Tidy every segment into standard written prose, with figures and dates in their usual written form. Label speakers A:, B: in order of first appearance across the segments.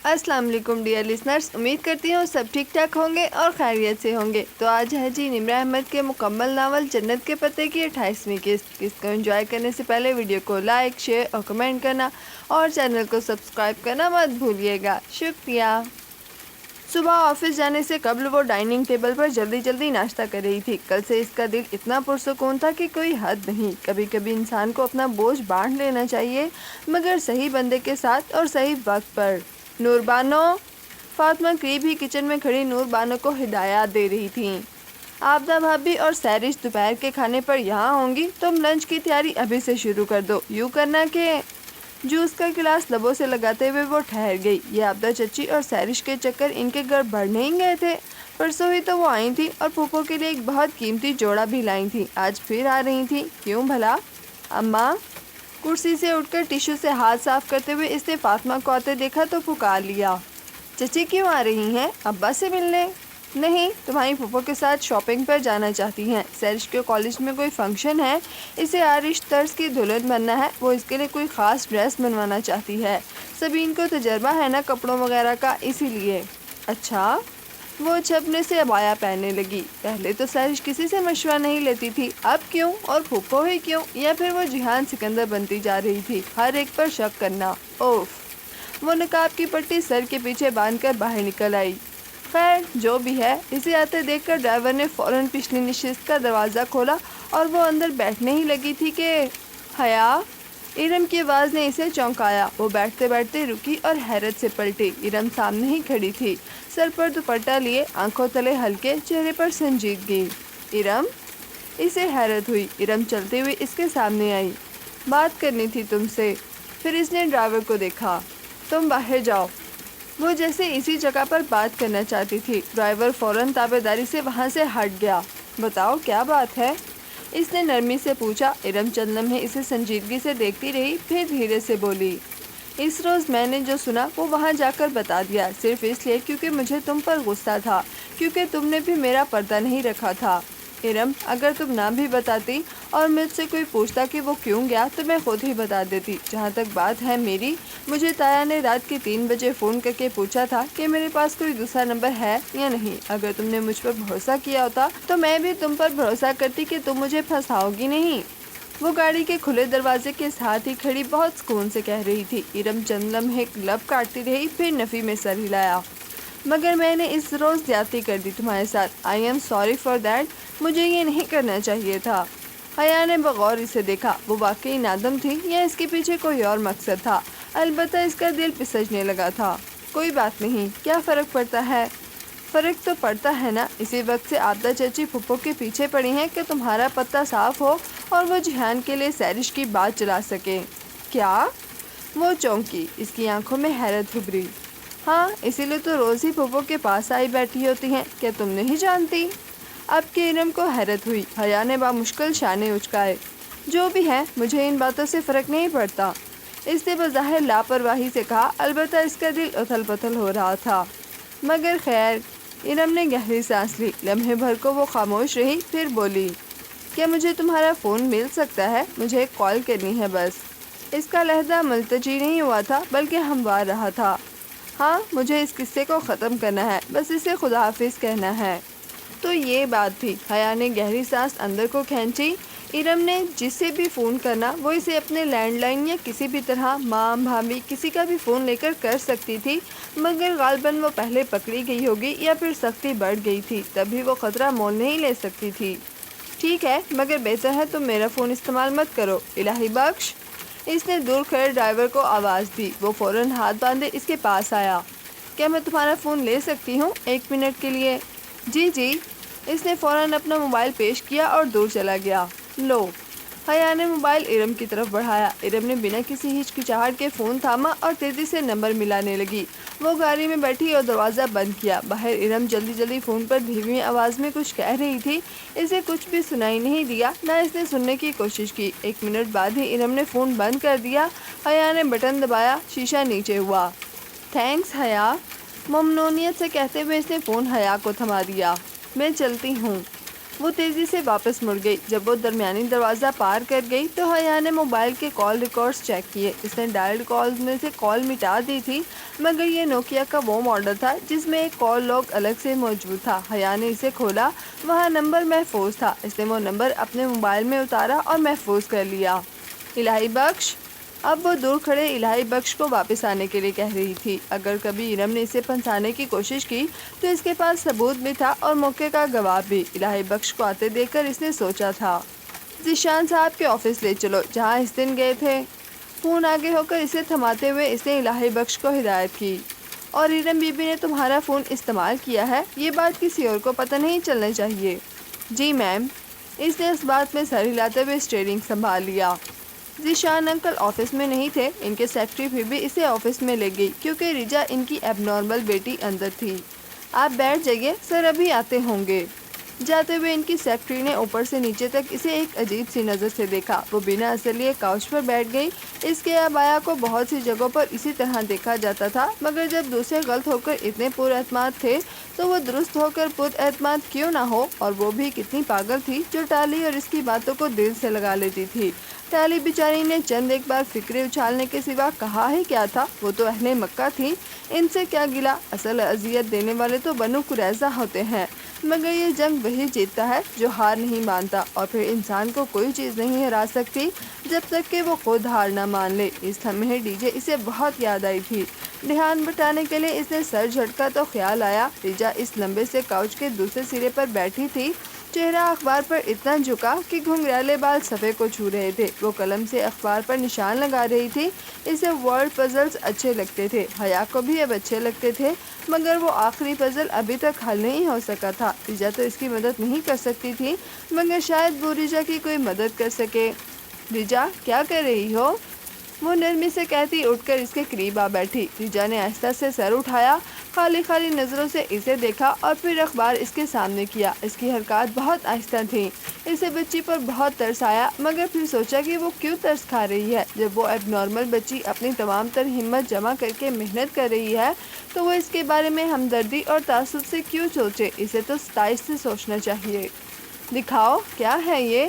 A: अस्सलाम वालेकुम dear listeners, उम्मीद करती हूँ सब ठीक ठाक होंगे और खैरियत से होंगे। तो आज है जी निम्रा अहमद के मुकम्मल नावल जन्नत के पत्ते की 28वीं किस्त। किस्त को एंजॉय करने से पहले वीडियो को लाइक, शेयर और कमेंट करना और चैनल को सब्सक्राइब करना मत भूलिएगा। शुक्रिया। सुबह ऑफिस जाने से कबल वो डाइनिंग टेबल पर जल्दी जल्दी नाश्ता कर रही थी। कल से इसका दिल इतना पुरसुकून था कि कोई हद नहीं। कभी कभी इंसान को अपना बोझ बांट लेना चाहिए, मगर सही बंदे के साथ और सही वक्त पर। नूर बानो, फातिमा करीब ही किचन में खड़ी नूर बानो को हिदायत दे रही थीं। आबदा भाभी और सैरिश दोपहर के खाने पर यहाँ होंगी, तुम लंच की तैयारी अभी से शुरू कर दो। यूँ करना कि जूस का गिलास लबों से लगाते हुए वो ठहर गई। ये आबदा चची और सैरिश के चक्कर इनके घर बढ़ नहीं गए थे। परसों ही तो वो आई थी और फूफो के लिए एक बहुत कीमती जोड़ा भी लाई थी। आज फिर आ रही थी, क्यों भला? अम्मा। कुर्सी से उठकर टिश्यू से हाथ साफ करते हुए इसने फातिमा को आते देखा तो पुकार लिया, चची क्यों आ रही हैं? अब्बा से मिलने? नहीं, तुम्हारी फूफो के साथ शॉपिंग पर जाना चाहती हैं। सैरिश के कॉलेज में कोई फंक्शन है, इसे आरिश तर्ज की दुल्हन बनना है। वो इसके लिए कोई ख़ास ड्रेस बनवाना चाहती है। सबीन को तजर्बा है ना कपड़ों वगैरह का, इसीलिए। अच्छा। वो छपने से अबाया पहनने लगी। पहले तो सैरिश किसी से मशवरा नहीं लेती थी, अब क्यों? और फूफो ही क्यों? या फिर वो जिहान सिकंदर बनती जा रही थी, हर एक पर शक करना। ओफ। वो नकाब की पट्टी सर के पीछे बांधकर बाहर निकल आई। खैर जो भी है, इसे आते देखकर ड्राइवर ने फौरन पिछली नशिस्त का दरवाज़ा खोला और वो अंदर बैठने ही लगी थी कि हया। इरम की आवाज़ ने इसे चौंकाया। वो बैठते बैठते रुकी और हैरत से पलटी। इरम सामने ही खड़ी थी, सर पर दुपट्टा लिए, आंखों तले हल्के, चेहरे पर संजीदगी। इरम? इसे हैरत हुई। इरम चलते हुए इसके सामने आई। बात करनी थी तुमसे। फिर इसने ड्राइवर को देखा। तुम बाहर जाओ। वो जैसे इसी जगह पर बात करना चाहती थी। ड्राइवर फौरन ताबेदारी से वहाँ से हट गया। बताओ क्या बात है? इसने नरमी से पूछा। इरम चंद लम्हे इसे संजीदगी से देखती रही, फिर धीरे से बोली, इस रोज़ मैंने जो सुना वो वहाँ जाकर बता दिया, सिर्फ इसलिए क्योंकि मुझे तुम पर गुस्सा था, क्योंकि तुमने भी मेरा पर्दा नहीं रखा था। इरम, अगर तुम ना भी बताती और मुझसे कोई पूछता कि वो क्यों गया, तो मैं खुद ही बता देती। जहाँ तक बात है मेरी, मुझे ताया ने रात के 3 बजे फ़ोन करके पूछा था कि मेरे पास कोई दूसरा नंबर है या नहीं। अगर तुमने मुझ पर भरोसा किया होता तो मैं भी तुम पर भरोसा करती कि तुम मुझे फंसाओगी नहीं। वो गाड़ी के खुले दरवाजे के साथ ही खड़ी बहुत सुकून से कह रही थी। इरम चंद लम्हे लब काटती रही, फिर नफ़ी में सर हिलाया। मगर मैंने इस रोज़ ज्यादती कर दी तुम्हारे साथ। I am sorry for that. मुझे ये नहीं करना चाहिए था। हया ने बगौर इसे देखा। वो वाकई नादम थी या इसके पीछे कोई और मकसद था? अलबत्ता इसका दिल पिसजने लगा था। कोई बात नहीं, क्या फ़र्क पड़ता है? फ़र्क तो पड़ता है ना। इसी वक्त से आबदा चची फुप्पो के पीछे पड़ी हैं कि तुम्हारा पत्ता साफ हो और वो जिहान के लिए सैरिश की बात चला सके। क्या? वो चौंकी। इसकी आंखों में हैरत उभरी। हाँ, इसीलिए तो रोज़ ही फुप्पो के पास आई बैठी होती हैं। क्या तुम नहीं जानती? अब के इरम को हैरत हुई। हया ने बामुश्किल शाने उचकाए। जो भी है, मुझे इन बातों से फ़र्क नहीं पड़ता, इसने बज़ाहिर लापरवाही से कहा। अलबत्ता इसका दिल उथल पुथल हो रहा था। मगर खैर। इरम ने गहरी सांस ली। लम्हे भर को वो खामोश रही, फिर बोली, क्या मुझे तुम्हारा फ़ोन मिल सकता है? मुझे एक कॉल करनी है बस। इसका लहजा मुल्तजी नहीं हुआ था, बल्कि हमवार रहा था। हाँ, मुझे इस किस्से को ख़त्म करना है, बस इसे खुदा हाफिज़ कहना है। तो ये बात थी। हया ने गहरी सांस अंदर को खींची। इरम ने जिसे भी फ़ोन करना वो इसे अपने लैंडलाइन या किसी भी तरह माँ भाभी किसी का भी फ़ोन लेकर कर सकती थी, मगर गालबन वो पहले पकड़ी गई होगी या फिर सख्ती बढ़ गई थी, तभी वो ख़तरा मोल नहीं ले सकती थी। ठीक है, मगर बेहतर है तुम मेरा फ़ोन इस्तेमाल मत करो, इलाही बख्श। इसने दूर खड़े ड्राइवर को आवाज़ दी। वो फ़ौरन हाथ बांधे इसके पास आया। क्या मैं तुम्हारा फ़ोन ले सकती हूँ 1 मिनट के लिए? जी जी। इसने फ़ौरन अपना मोबाइल पेश किया और दूर चला गया। लो। हया ने मोबाइल इरम की तरफ बढ़ाया। इरम ने बिना किसी हिचकिचाहट के फ़ोन थामा और तेज़ी से नंबर मिलाने लगी। वो गाड़ी में बैठी और दरवाज़ा बंद किया। बाहर इरम जल्दी जल्दी फ़ोन पर धीमी आवाज़ में कुछ कह रही थी। इसे कुछ भी सुनाई नहीं दिया, ना इसने सुनने की कोशिश की। 1 मिनट बाद ही इरम ने फ़ोन बंद कर दिया। हया ने बटन दबाया, शीशा नीचे हुआ। थैंक्स हया, ममनूनियत से कहते हुए इसने फ़ोन हया को थमा दिया। मैं चलती हूँ। وہ تیزی سے واپس مڑ گئی۔ جب وہ درمیانی دروازہ پار کر گئی تو حیا نے موبائل کے کال ریکارڈز چیک کیے۔ اس نے ڈائلڈ کالز میں سے کال مٹا دی تھی، مگر یہ نوکیا کا وہ ماڈل تھا جس میں ایک کال لاگ الگ سے موجود تھا۔ حیا نے اسے کھولا، وہاں نمبر محفوظ تھا۔ اس نے وہ نمبر اپنے موبائل میں اتارا اور محفوظ کر لیا۔ الہی بخش! اب وہ دور کھڑے الہی بخش کو واپس آنے کے لیے کہہ رہی تھی۔ اگر کبھی ارم نے اسے پھنسانے کی کوشش کی تو اس کے پاس ثبوت بھی تھا اور موقع کا گواہ بھی۔ الہی بخش کو آتے دیکھ کر اس نے سوچا تھا، ذیشان صاحب کے آفس لے چلو جہاں اس دن گئے تھے۔ فون آگے ہو کر اسے تھماتے ہوئے اس نے الہی بخش کو ہدایت کی، اور ارم بی بی نے تمہارا فون استعمال کیا ہے، یہ بات کسی اور کو پتہ نہیں چلنا چاہیے۔ جی میم۔ اس نے اس بات میں سر ہلاتے ہوئے اسٹیئرنگ سنبھال لیا۔ ذیشان انکل آفس میں نہیں تھے، ان کے سیکرٹری پھر بھی اسے آفس میں لے گئی کیونکہ ریجا ان کی ایب نارمل بیٹی اندر تھی۔ آپ بیٹھ جائیے، سر ابھی آتے ہوں گے۔ جاتے ہوئے ان کی سیکرٹری نے اوپر سے نیچے تک اسے ایک عجیب سی نظر سے دیکھا۔ وہ بنا اثر لیے کاؤچ پر بیٹھ گئی۔ اس کے ابایا کو بہت سی جگہوں پر اسی طرح دیکھا جاتا تھا، مگر جب دوسرے غلط ہو کر اتنے پر اعتماد تھے تو وہ درست ہو کر پر اعتماد کیوں نہ ہو؟ اور وہ بھی کتنی پاگل تھی جو ٹالی اور اس کی باتوں کو دل سے لگا لیتی تھی۔ ٹالی بیچاری نے چند ایک بار فکرے اچھالنے کے سوا کہا ہی کیا تھا؟ وہ تو اہل مکہ تھی، ان سے کیا گلا؟ اصل اذیت دینے والے تو بنو قریظہ ہوتے ہیں، مگر یہ جنگ وہی جیتتا ہے جو ہار نہیں مانتا، اور پھر انسان کو کوئی چیز نہیں ہرا سکتی جب تک کہ وہ خود ہار نہ مان لے۔ اس لمحے ڈی جے اسے بہت یاد آئی تھی۔ دھیان بٹانے کے لیے اس نے سر جھٹکا تو خیال آیا ریجا اس لمبے سے کاؤچ کے دوسرے سرے پر بیٹھی تھی۔ چہرہ اخبار پر اتنا جھکا کہ گھنگریالے بال صفحے کو چھو رہے تھے۔ وہ قلم سے اخبار پر نشان لگا رہی تھی۔ اسے ورڈ پزلز اچھے لگتے تھے، حیا کو بھی اب اچھے لگتے تھے، مگر وہ آخری پزل ابھی تک حل نہیں ہو سکا تھا۔ ریجا تو اس کی مدد نہیں کر سکتی تھی، مگر شاید وہ ریجا کی کوئی مدد کر سکے۔ ریجا کیا کر رہی ہو؟ وہ نرمی سے کہتی اٹھ کر اس کے قریب آ بیٹھی۔ ریجا نے آہستہ سے سر اٹھایا، خالی خالی نظروں سے اسے دیکھا اور پھر اخبار اس کے سامنے کیا۔ اس کی حرکات بہت آہستہ تھیں۔ اسے بچی پر بہت ترس آیا، مگر پھر سوچا کہ وہ کیوں ترس کھا رہی ہے؟ جب وہ ایب نارمل بچی اپنی تمام تر ہمت جمع کر کے محنت کر رہی ہے تو وہ اس کے بارے میں ہمدردی اور تعصب سے کیوں سوچے؟ اسے تو ستائش سے سوچنا چاہیے۔ دکھاؤ کیا ہے یہ؟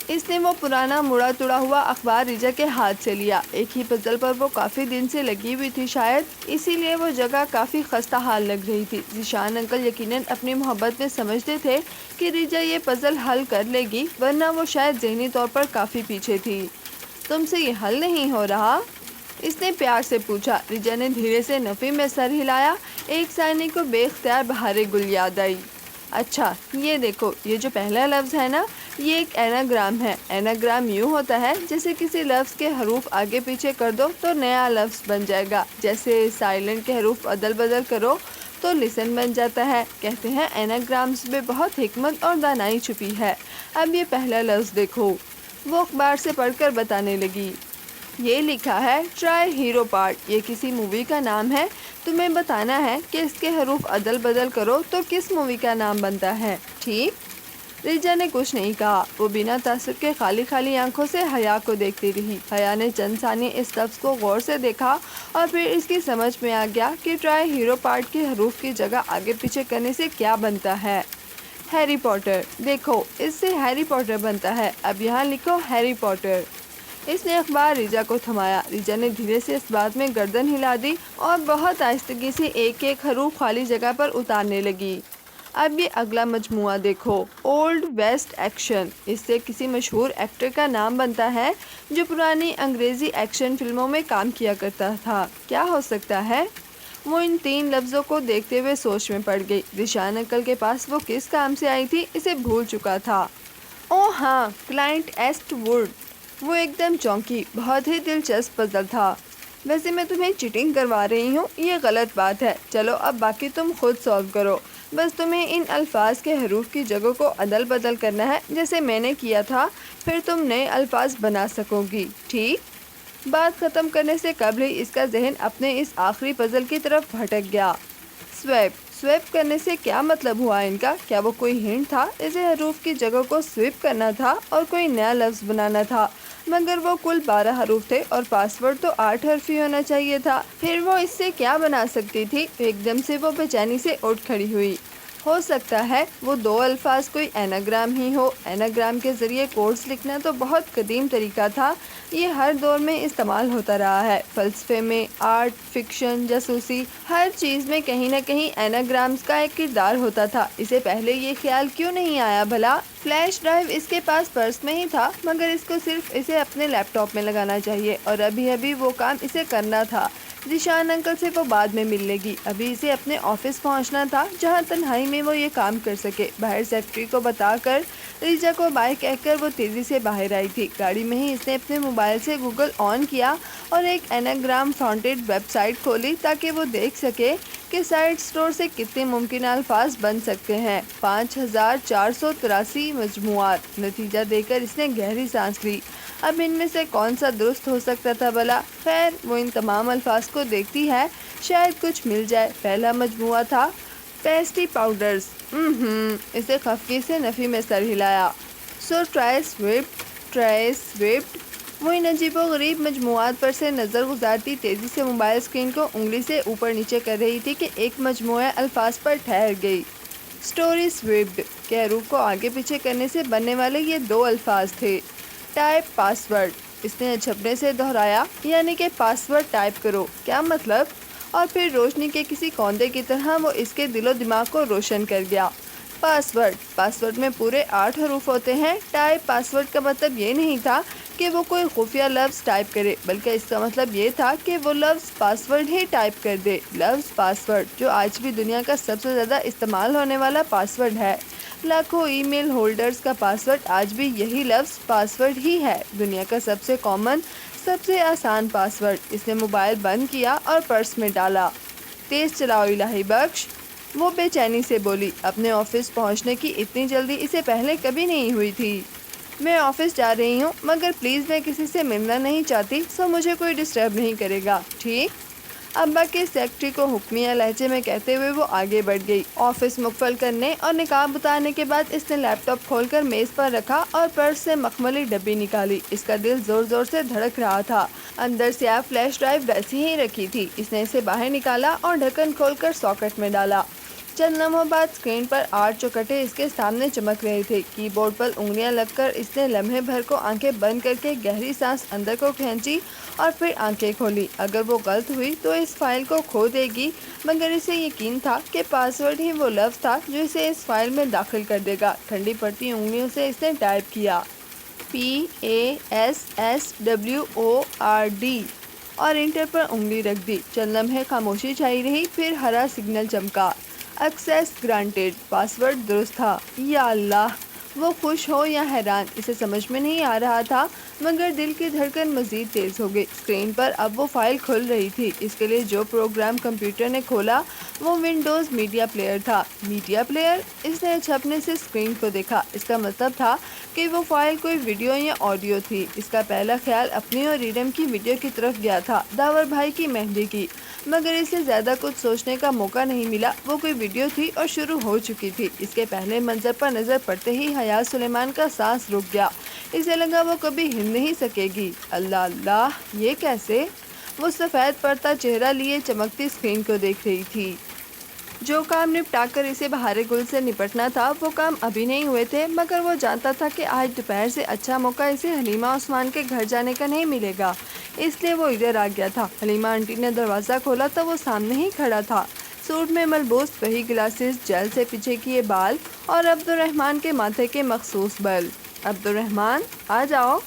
A: اس نے وہ پرانا مڑا توڑا ہوا اخبار ریجا کے ہاتھ سے لیا۔ ایک ہی پزل پر وہ کافی دن سے لگی ہوئی تھی، شاید اسی لیے وہ جگہ کافی خستہ حال لگ رہی تھی۔ ذیشان انکل یقیناً اپنی محبت میں سمجھتے تھے کہ ریجا یہ پزل حل کر لے گی، ورنہ وہ شاید ذہنی طور پر کافی پیچھے تھی۔ تم سے یہ حل نہیں ہو رہا؟ اس نے پیار سے پوچھا۔ ریجا نے دھیرے سے نفی میں سر ہلایا۔ ایک ثانیے کو بے اختیار بہار گل یاد آئی۔ اچھا یہ دیکھو، یہ جو پہلا لفظ ہے نا، یہ ایک ایناگرام ہے۔ ایناگرام یوں ہوتا ہے جیسے کسی لفظ کے حروف آگے پیچھے کر دو تو نیا لفظ بن جائے گا، جیسے سائلنٹ کے حروف عدل بدل کرو تو لسن بن جاتا ہے۔ کہتے ہیں ایناگرامز میں بہت حکمت اور دانائی چھپی ہے۔ اب یہ پہلا لفظ دیکھو۔ وہ اخبار سے پڑھ کر بتانے لگی۔ یہ لکھا ہے ٹرائی ہیرو پارٹ، یہ کسی مووی کا نام ہے۔ تمہیں بتانا ہے کہ اس کے حروف عدل بدل کرو تو کس مووی کا نام بنتا ہے، ٹھیک؟ ریجا نے کچھ نہیں کہا۔ وہ بنا تعصب کے خالی خالی آنکھوں سے حیا کو دیکھتی رہی۔ حیا نے چند ثانیے اس لفظ کو غور سے دیکھا اور پھر اس کی سمجھ میں آ گیا کہ ٹرائی ہیرو پارٹ کے حروف کی جگہ آگے پیچھے کرنے سے کیا بنتا ہے۔ ہیری پوٹر، دیکھو اس سے ہیری پوٹر بنتا ہے۔ اب یہاں لکھو ہیری پوٹر۔ اس نے اخبار ریجا کو تھمایا۔ ریجا نے دھیرے سے اس بات میں گردن ہلا دی اور بہت آہستگی سے ایک ایک حروف خالی جگہ پر اتارنے لگی۔ اب یہ اگلا مجموعہ دیکھو، اولڈ ویسٹ ایکشن۔ اس سے کسی مشہور ایکٹر کا نام بنتا ہے جو پرانی انگریزی ایکشن فلموں میں کام کیا کرتا تھا۔ کیا ہو سکتا ہے؟ وہ ان تین لفظوں کو دیکھتے ہوئے سوچ میں پڑ گئی۔ ذیشان انکل کے پاس وہ کس کام سے آئی تھی اسے بھول چکا تھا۔ اوہ ہاں، کلائنٹ ایسٹ ووڈ۔ وہ ایک دم چونکی۔ بہت ہی دلچسپ پزل تھا۔ ویسے میں تمہیں چیٹنگ کروا رہی ہوں، یہ غلط بات ہے۔ چلو اب باقی تم خود سالو کرو، بس تمہیں ان الفاظ کے حروف کی جگہوں کو عدل بدل کرنا ہے جیسے میں نے کیا تھا، پھر تم نئے الفاظ بنا سکو گی، ٹھیک؟ بات ختم کرنے سے قبل ہی اس کا ذہن اپنے اس آخری پزل کی طرف بھٹک گیا۔ سویپ کرنے سے کیا مطلب ہوا ان کا؟ کیا وہ کوئی ہنٹ تھا؟ اسے حروف کی جگہ کو سویپ کرنا تھا اور کوئی نیا لفظ بنانا تھا، مگر وہ کل 12 حروف تھے اور پاس ورڈ تو 8 حرفی ہونا چاہیے تھا۔ پھر وہ اس سے کیا بنا سکتی تھی؟ ایک دم سے وہ بے چینی سے اٹھ کھڑی ہوئی۔ ہو سکتا ہے وہ دو الفاظ کوئی ایناگرام ہی ہو۔ ایناگرام کے ذریعے کوڈز لکھنا تو بہت قدیم طریقہ تھا، یہ ہر دور میں استعمال ہوتا رہا ہے۔ فلسفے میں، آرٹ، فکشن، جاسوسی، ہر چیز میں کہیں نہ کہیں ایناگرامز کا ایک کردار ہوتا تھا۔ اسے پہلے یہ خیال کیوں نہیں آیا بھلا؟ فلیش ڈرائیو اس کے پاس پرس میں ہی تھا، مگر اس کو صرف اسے اپنے لیپ ٹاپ میں لگانا چاہیے، اور ابھی وہ کام اسے کرنا تھا۔ ذیشان انکل سے وہ بعد میں مل لے گی، ابھی اسے اپنے آفس پہنچنا تھا جہاں تنہائی میں وہ یہ کام کر سکے۔ باہر سیکرٹری کو بتا کر ریجا کو بائے کہہ کر وہ تیزی سے باہر آئی تھی۔ گاڑی میں ہی اس نے اپنے موبائل سے گوگل آن کیا اور ایک ایناگرام فاؤنڈیڈ ویب سائٹ کھولی تاکہ وہ دیکھ سکے کہ سائٹ سٹور سے کتنے ممکنہ الفاظ بن سکتے ہیں۔ 5483 مجموعات۔ نتیجہ دے کر اس نے گہری سانس لی۔ اب ان میں سے کون سا درست ہو سکتا تھا بھلا؟ خیر، وہ ان تمام الفاظ کو دیکھتی ہے، شاید کچھ مل جائے۔ پہلا مجموعہ تھا پیسٹی پاؤڈرز۔ اسے خفگی سے نفی میں سر ہلایا۔ سو ٹرائس ویپڈ۔ وہ ان عجیب و غریب مجموعات پر سے نظر گزارتی تیزی سے موبائل اسکرین کو انگلی سے اوپر نیچے کر رہی تھی کہ ایک مجموعہ الفاظ پر ٹھہر گئی۔ سٹوری سویپڈ کے حروف کو آگے پیچھے کرنے سے بننے والے یہ دو الفاظ تھے۔ ٹائپ پاس ورڈ۔ اس نے جھپنے سے دہرایا، یعنی کہ پاس ورڈ ٹائپ کرو۔ کیا مطلب؟ اور پھر روشنی کے کسی کوندے کی طرح وہ اس کے دل و دماغ کو روشن کر گیا۔ پاس ورڈ میں پورے 8 حروف ہوتے ہیں۔ ٹائپ پاس ورڈ کا مطلب یہ نہیں تھا کہ وہ کوئی خفیہ لفظ ٹائپ کرے، بلکہ اس کا مطلب یہ تھا کہ وہ لفظ پاس ورڈ ہی ٹائپ کر دے۔ لفظ پاس ورڈ، جو آج بھی دنیا کا سب سے زیادہ استعمال ہونے والا پاس ورڈ ہے۔ لاکھوں ای میل ہولڈرز کا پاس ورڈ آج بھی یہی لفظ پاس ورڈ ہی ہے۔ دنیا کا سب سے کامن، سب سے آسان پاس ورڈ۔ اس نے موبائل بند کیا اور پرس میں ڈالا۔ تیز چلاؤ الہی بخش، وہ بے چینی سے بولی۔ اپنے آفس پہنچنے کی اتنی جلدی اسے پہلے کبھی نہیں ہوئی تھی۔ میں آفس جا رہی ہوں، مگر پلیز میں کسی سے ملنا نہیں چاہتی، سو مجھے کوئی ڈسٹرب نہیں کرے گا، ٹھیک؟ ابا کے سیکرٹری کو حکمیہ لہجے میں کہتے ہوئے وہ آگے بڑھ گئی۔ آفس مقفل کرنے اور نقاب اتارنے کے بعد اس نے لیپ ٹاپ کھول کر میز پر رکھا اور پرس سے مخملی ڈبی نکالی۔ اس کا دل زور زور سے دھڑک رہا تھا۔ اندر سیاہ فلیش ڈرائیو ویسی ہی رکھی تھی۔ اس نے اسے باہر نکالا اور ڈھکن کھول کر ساکٹ میں ڈالا۔ چند لمحوں بعد اسکرین پر 8 چوکٹے اس کے سامنے چمک رہے تھے۔ کی بورڈ پر انگلیاں لگ کر اس نے لمحے بھر کو آنکھیں بند کر کے گہری سانس اندر کو کھینچی اور پھر آنکھیں کھولی۔ اگر وہ غلط ہوئی تو اس فائل کو کھو دے گی، مگر اسے یقین تھا کہ پاس ورڈ ہی وہ لفظ تھا جو اسے اس فائل میں داخل کر دے گا۔ ٹھنڈی پڑتی انگلیوں سے اس نے ٹائپ کیا PASSWORD اور انٹر پر انگلی رکھ دی۔ چند لمحے خاموشی چھائی رہی، پھر ہرا سگنل چمکا۔ ایکسیس گرانٹیڈ، پاس ورڈ درست تھا۔ یا اللہ! وہ خوش ہو یا حیران اسے سمجھ میں نہیں آ رہا تھا، مگر دل کی دھڑکن مزید تیز ہو گئی۔ اسکرین پر اب وہ فائل کھل رہی تھی۔ اس کے لیے جو پروگرام کمپیوٹر نے کھولا وہ ونڈوز میڈیا پلیئر تھا۔ Media player? اس نے جھپنے سے اسکرین کو دیکھا۔ اس کا مطلب تھا کہ وہ فائل کوئی ویڈیو یا آڈیو تھی۔ اس کا پہلا خیال اپنی اور ریڈم کی ویڈیو کی طرف گیا تھا، داور بھائی کی مہندی کی، مگر اسے زیادہ کچھ سوچنے کا موقع نہیں ملا۔ وہ کوئی ویڈیو تھی اور شروع ہو چکی تھی۔ اس کے پہلے منظر پر نظر پڑتے ہی حیات سلیمان کا سانس رک گیا۔ اسے لگا وہ کبھی ہل نہیں سکے گی۔ اللہ اللہ، یہ کیسے؟ وہ سفید پڑتا چہرہ لیے چمکتی اسکرین کو دیکھ رہی تھی۔ جو کام نپٹا کر اسے بہار گل سے نپٹنا تھا وہ کام ابھی نہیں ہوئے تھے، مگر وہ جانتا تھا کہ آج دوپہر سے اچھا موقع اسے حلیمہ عثمان کے گھر جانے کا نہیں ملے گا، اس لیے وہ ادھر آ گیا تھا۔ حلیمہ آنٹی نے دروازہ کھولا تو وہ سامنے ہی کھڑا تھا، سوٹ میں ملبوس، وہی گلاسز، جیل سے پیچھے کیے بال اور عبدالرحمن کے ماتھے کے مخصوص بل۔ عبدالرحمن، آ جاؤ،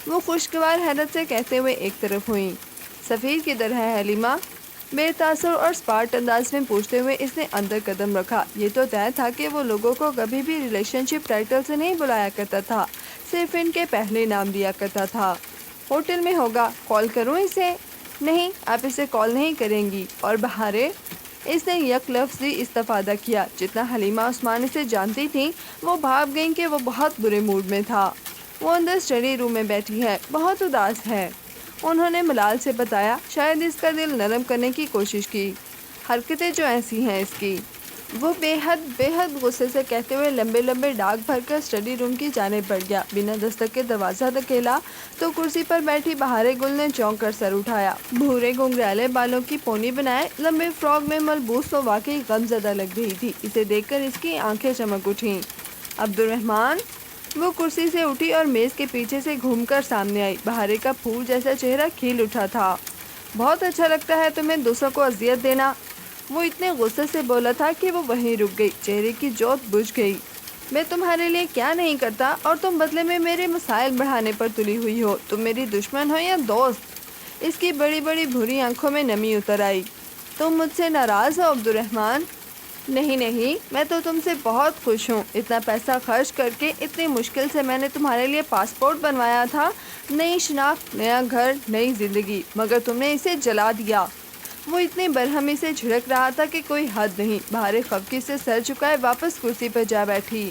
A: وہ خوشگوار حیرت سے کہتے ہوئے ایک طرف ہوئیں۔ سفیر کدھر ہے حلیمہ؟ بے تاثر اور سپاٹ انداز میں پوچھتے ہوئے اس نے اندر قدم رکھا۔ یہ تو طے تھا کہ وہ لوگوں کو کبھی بھی ریلیشن شپ ٹائٹل سے نہیں بلایا کرتا تھا، صرف ان کے پہلے نام دیا کرتا تھا۔ ہوٹل میں ہوگا، کال کروں اسے؟ نہیں، آپ اسے کال نہیں کریں گی۔ اور بہارے؟ اس نے یک لفظی استفادہ کیا۔ جتنا حلیمہ عثمان اسے جانتی تھیں وہ بھاپ گئیں کہ وہ بہت برے موڈ میں تھا۔ وہ اندر اسٹڈی روم میں بیٹھی ہے، بہت اداس ہے، انہوں نے ملال سے بتایا۔ شاید اس کا دل نرم کرنے کی کوشش کی۔ حرکتیں جو ایسی ہیں اس کی۔ وہ بے حد غصے سے کہتے ہوئے لمبے لمبے ڈاک بھر کر اسٹڈی روم کی جانب بڑھ گیا۔ بنا دستک کے دروازہ دھکیلا تو کرسی پر بیٹھی بہار گل نے چونک کر سر اٹھایا۔ بھورے گھنگریالے بالوں کی پونی بنائے لمبے فراک میں ملبوس تو واقعی غم زدہ لگ رہی تھی۔ اسے دیکھ کر اس کی آنکھیں چمک اٹھیں۔ عبدالرحمن! وہ کرسی سے اٹھی اور میز کے پیچھے سے گھوم کر سامنے آئی۔ بہارے کا پھول جیسا چہرہ کھل اٹھا تھا۔ بہت اچھا لگتا ہے تمہیں دوسروں کو اذیت دینا۔ وہ اتنے غصے سے بولا تھا کہ وہ وہیں رک گئی، چہرے کی جوت بجھ گئی۔ میں تمہارے لیے کیا نہیں کرتا اور تم بدلے میں میرے مسائل بڑھانے پر تلی ہوئی ہو۔ تم میری دشمن ہو یا دوست؟ اس کی بڑی بڑی بھوری آنکھوں میں نمی اتر آئی۔ تم مجھ سے ناراض ہو عبدالرحمن؟ نہیں، میں تو تم سے بہت خوش ہوں۔ اتنا پیسہ خرچ کر کے اتنی مشکل سے میں نے تمہارے لیے پاسپورٹ بنوایا تھا، نئی شناخت، نیا گھر، نئی زندگی، مگر تم نے اسے جلا دیا۔ وہ اتنی برہمی سے جھڑک رہا تھا کہ کوئی حد نہیں۔ بہار خفگی سے سر جھکائے واپس کرسی پر جا بیٹھی۔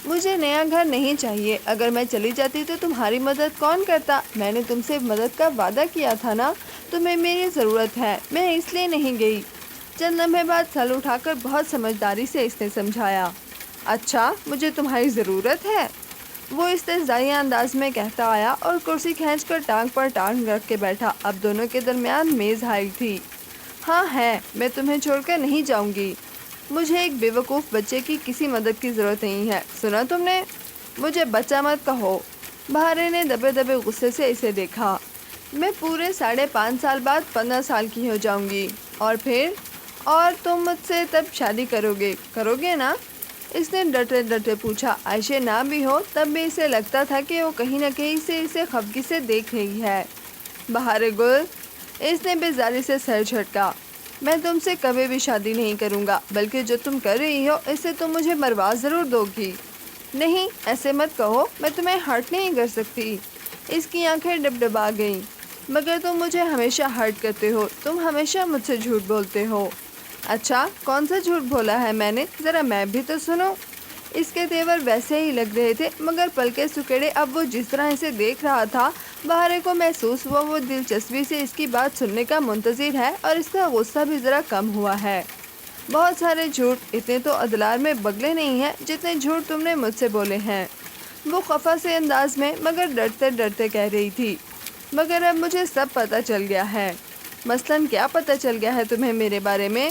A: مجھے نیا گھر نہیں چاہیے۔ اگر میں چلی جاتی تو تمہاری مدد کون کرتا؟ میں نے تم سے مدد کا وعدہ کیا تھا نا۔ تمہیں میری ضرورت ہے، میں اس لیے نہیں گئی۔ چند لمحے بعد سر اٹھا کر بہت سمجھداری سے اس نے سمجھایا۔ اچھا، مجھے تمہاری ضرورت ہے؟ وہ استہزائی انداز میں کہتا آیا اور کرسی کھینچ کر ٹانگ پر ٹانگ رکھ کے بیٹھا۔ اب دونوں کے درمیان میز حائل تھی۔ ہاں ہے، میں تمہیں چھوڑ کر نہیں جاؤں گی۔ مجھے ایک بے وقوف بچے کی کسی مدد کی ضرورت نہیں ہے، سنا تم نے؟ مجھے بچہ مت کہو۔ بہارے نے دبے دبے غصے سے اسے دیکھا۔ میں پورے 5.5 سال بعد 15 سال کی ہو جاؤں گی، اور پھر؟ اور تم مجھ سے تب شادی کرو گے نا؟ اس نے ڈرتے ڈرتے پوچھا۔ عائشہ نہ بھی ہو تب بھی اسے لگتا تھا کہ وہ کہیں نہ کہیں سے اسے خفگی سے دیکھ رہی ہے۔ بہار گل! اس نے بیزاری سے سر جھٹکا۔ میں تم سے کبھی بھی شادی نہیں کروں گا، بلکہ جو تم کر رہی ہو اس سے تم مجھے مروا ضرور دو گی۔ نہیں، ایسے مت کہو، میں تمہیں ہرٹ نہیں کر سکتی۔ اس کی آنکھیں ڈبڈبا گئیں۔ مگر تم مجھے ہمیشہ ہرٹ کرتے ہو، تم ہمیشہ مجھ سے جھوٹ بولتے ہو۔ اچھا، کون سا جھوٹ بولا ہے میں نے؟ ذرا میں بھی تو سنو۔ اس کے تیور ویسے ہی لگ رہے تھے، مگر پلکیں سکیڑے اب وہ جس طرح اسے دیکھ رہا تھا، بہارے کو محسوس ہوا وہ دلچسپی سے اس کی بات سننے کا منتظر ہے اور اس کا غصہ بھی ذرا کم ہوا ہے۔ بہت سارے جھوٹ، اتنے تو ادلار میں بگلے نہیں ہیں جتنے جھوٹ تم نے مجھ سے بولے ہیں۔ وہ خفا سے انداز میں مگر ڈرتے ڈرتے کہہ رہی تھی۔ مگر اب مجھے سب پتہ چل گیا ہے۔ مثلاً کیا پتہ چل گیا ہے تمہیں میرے بارے میں؟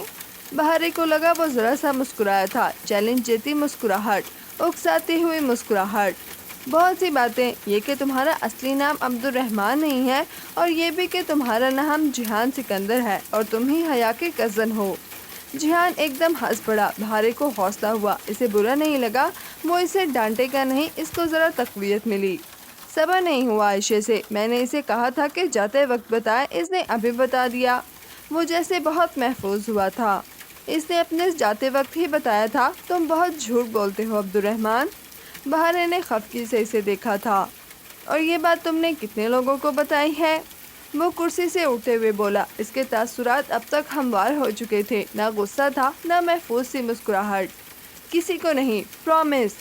A: بہارے کو لگا وہ ذرا سا مسکرایا تھا، چیلنج دیتی مسکراہٹ، اکساتی ہوئی مسکراہٹ۔ بہت سی باتیں، یہ کہ تمہارا اصلی نام عبدالرحمن نہیں ہے، اور یہ بھی کہ تمہارا نام جہان سکندر ہے اور تم ہی حیا کے کزن ہو۔ جہان ایک دم ہنس پڑا۔ بہارے کو حوصلہ ہوا، اسے برا نہیں لگا، وہ اسے ڈانٹے گا نہیں، اس کو ذرا تقویت ملی۔ صبر نہیں ہوا عائشہ سے، میں نے اسے کہا تھا کہ جاتے وقت بتائے، اس نے ابھی بتا دیا۔ وہ جیسے بہت محفوظ ہوا تھا۔ اس نے اپنے جاتے وقت ہی بتایا تھا۔ تم بہت جھوٹ بولتے ہو عبدالرحمن۔ بہارے نے خفگی سے اسے دیکھا تھا۔ اور یہ بات تم نے کتنے لوگوں کو بتائی ہے؟ وہ کرسی سے اٹھتے ہوئے بولا۔ اس کے تاثرات اب تک ہموار ہو چکے تھے، نہ غصہ تھا نہ محفوظ سی مسکراہٹ۔ کسی کو نہیں، پرومس۔